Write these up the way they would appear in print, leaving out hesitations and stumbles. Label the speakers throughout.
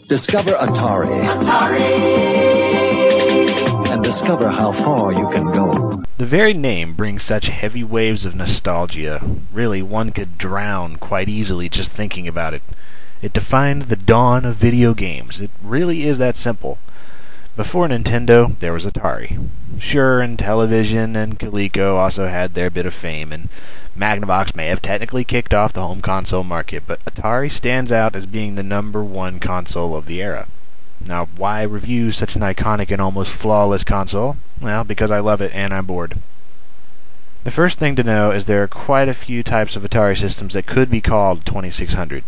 Speaker 1: Discover Atari. And discover how far you can go.
Speaker 2: The very name brings such heavy waves of nostalgia. Really, one could drown quite easily just thinking about it. It defined the dawn of video games. It really is that simple. Before Nintendo, there was Atari. Sure, Intellivision and Coleco also had their bit of fame, and Magnavox may have technically kicked off the home console market, but Atari stands out as being the #1 console of the era. Now, why review such an iconic and almost flawless console? Well, because I love it and I'm bored. The first thing to know is there are quite a few types of Atari systems that could be called 2600.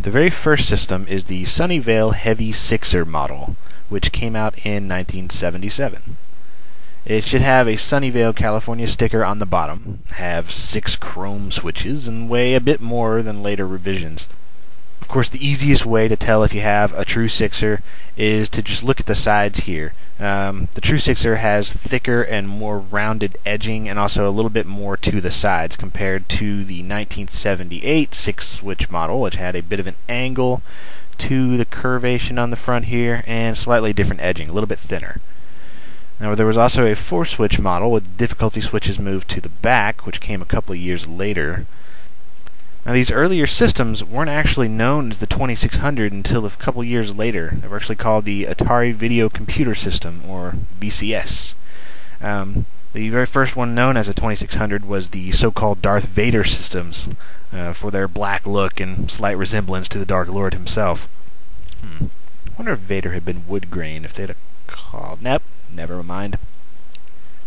Speaker 2: The very first system is the Sunnyvale Heavy Sixer model, which came out in 1977. It should have a Sunnyvale, California sticker on the bottom, have 6 chrome switches, and weigh a bit more than later revisions. Of course, the easiest way to tell if you have a true Sixer is to just look at the sides here. The true Sixer has thicker and more rounded edging and also a little bit more to the sides compared to the 1978 6-switch model, which had a bit of an angle to the curvation on the front here and slightly different edging, a little bit thinner. Now, there was also a 4-switch model with difficulty switches moved to the back, which came a couple of years later. Now, these earlier systems weren't actually known as the 2600 until a couple years later. They were actually called the Atari Video Computer System, or VCS. The very first one known as a 2600 was the so-called Darth Vader systems, for their black look and slight resemblance to the Dark Lord himself. I wonder if Vader had been wood grain, if they'd have called... Nope, never mind.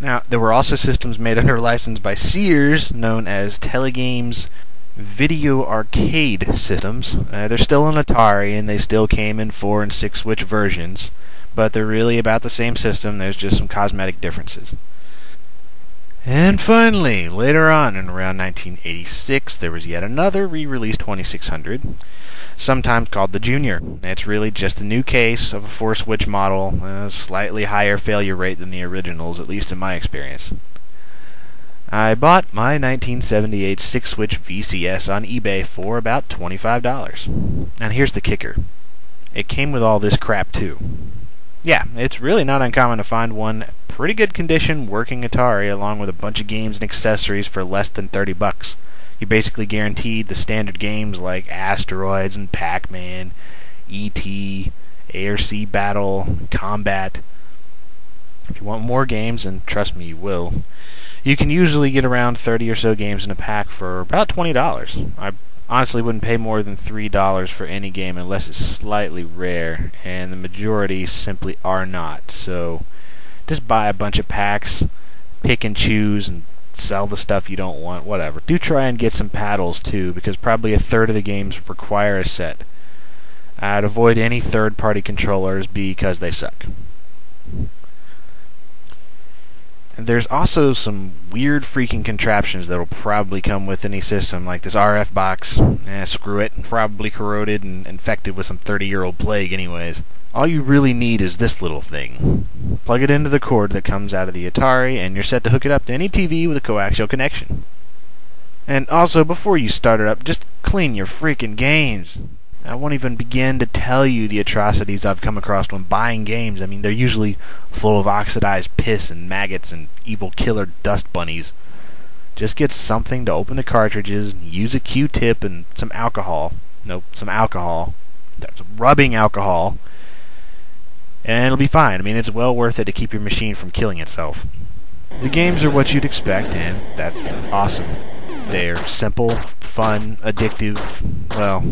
Speaker 2: Now, there were also systems made under license by Sears, known as Telegames Video Arcade systems. They're still an Atari, and they still came in 4- and 6-switch versions, but they're really about the same system. There's just some cosmetic differences. And finally, later on, in around 1986, there was yet another re-released 2600, sometimes called the Junior. It's really just a new case of a 4-switch model, a slightly higher failure rate than the originals, at least in my experience. I bought my 1978 6-switch VCS on eBay for about $25. And here's the kicker. It came with all this crap too. Yeah, it's really not uncommon to find one pretty good condition working Atari along with a bunch of games and accessories for less than $30. You basically guaranteed the standard games like Asteroids and Pac-Man, E.T., Air-Sea Battle, Combat. If you want more games, and trust me, you will, you can usually get around 30 or so games in a pack for about $20. I honestly wouldn't pay more than $3 for any game unless it's slightly rare, and the majority simply are not. So just buy a bunch of packs, pick and choose, and sell the stuff you don't want, whatever. Do try and get some paddles too, because probably a third of the games require a set. I'd avoid any third-party controllers because they suck. There's also some weird freaking contraptions that'll probably come with any system, like this RF box. Screw it. Probably corroded and infected with some 30-year-old plague anyways. All you really need is this little thing. Plug it into the cord that comes out of the Atari, and you're set to hook it up to any TV with a coaxial connection. And also, before you start it up, just clean your freaking games. I won't even begin to tell you the atrocities I've come across when buying games. I mean, they're usually full of oxidized piss and maggots and evil killer dust bunnies. Just get something to open the cartridges, use a Q-tip and some alcohol. Nope, some alcohol. That's rubbing alcohol. And it'll be fine. I mean, it's well worth it to keep your machine from killing itself. The games are what you'd expect, and that's awesome. They're simple, fun, addictive, well,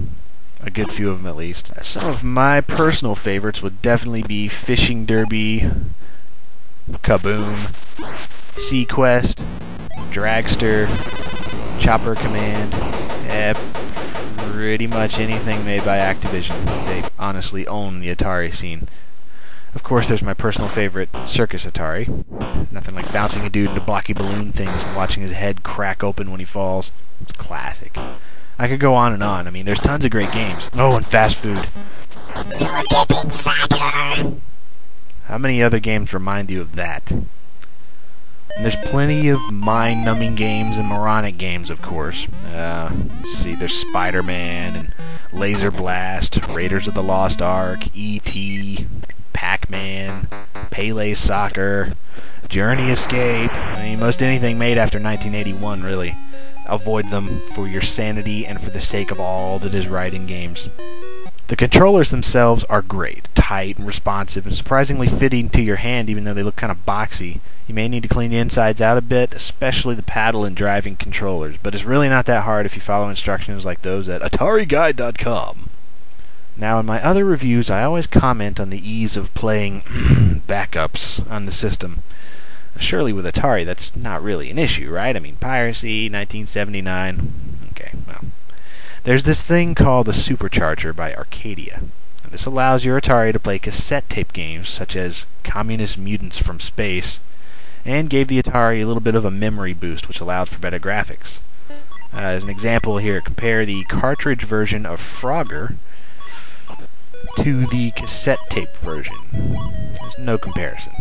Speaker 2: a good few of them at least. Some of my personal favorites would definitely be Fishing Derby, Kaboom, Sequest, Dragster, Chopper Command, pretty much anything made by Activision. They honestly own the Atari scene. Of course, there's my personal favorite, Circus Atari. Nothing like bouncing a dude into blocky balloon things and watching his head crack open when he falls. It's classic. I could go on and on. I mean, there's tons of great games. Oh, and fast food.
Speaker 3: You're getting fatter.
Speaker 2: How many other games remind you of that? And there's plenty of mind-numbing games and moronic games, of course. See, there's Spider-Man and Laser Blast, Raiders of the Lost Ark, E.T., Pac-Man, Pele Soccer, Journey Escape. I mean, most anything made after 1981, really. Avoid them for your sanity and for the sake of all that is right in games. The controllers themselves are great, tight and responsive, and surprisingly fitting to your hand even though they look kind of boxy. You may need to clean the insides out a bit, especially the paddle and driving controllers, but it's really not that hard if you follow instructions like those at AtariGuide.com. Now, in my other reviews, I always comment on the ease of playing backups on the system. Surely with Atari, that's not really an issue, right? I mean, piracy, 1979. Okay, well. There's this thing called the Supercharger by Arcadia. This allows your Atari to play cassette tape games such as Communist Mutants from Space, and gave the Atari a little bit of a memory boost which allowed for better graphics. As an example here, compare the cartridge version of Frogger to the cassette tape version. There's no comparison.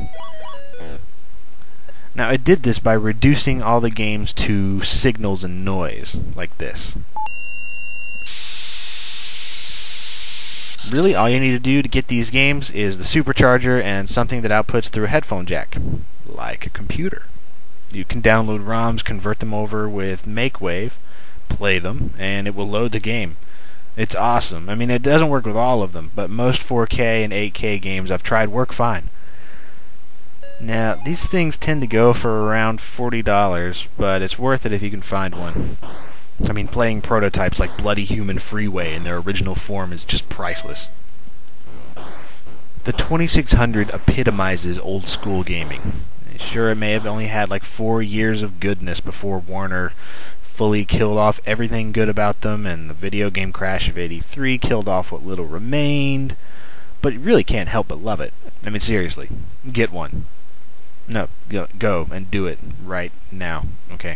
Speaker 2: Now, it did this by reducing all the games to signals and noise, like this. Really, all you need to do to get these games is the supercharger and something that outputs through a headphone jack, like a computer. You can download ROMs, convert them over with MakeWave, play them, and it will load the game. It's awesome. I mean, it doesn't work with all of them, but most 4K and 8K games I've tried work fine. Now, these things tend to go for around $40, but it's worth it if you can find one. I mean, playing prototypes like Bloody Human Freeway in their original form is just priceless. The 2600 epitomizes old school gaming. Sure, it may have only had like 4 years of goodness before Warner fully killed off everything good about them, and the video game crash of '83 killed off what little remained, but you really can't help but love it. I mean, seriously, get one. No, go and do it right now, okay?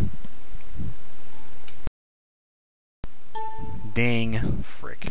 Speaker 2: Ding, frick.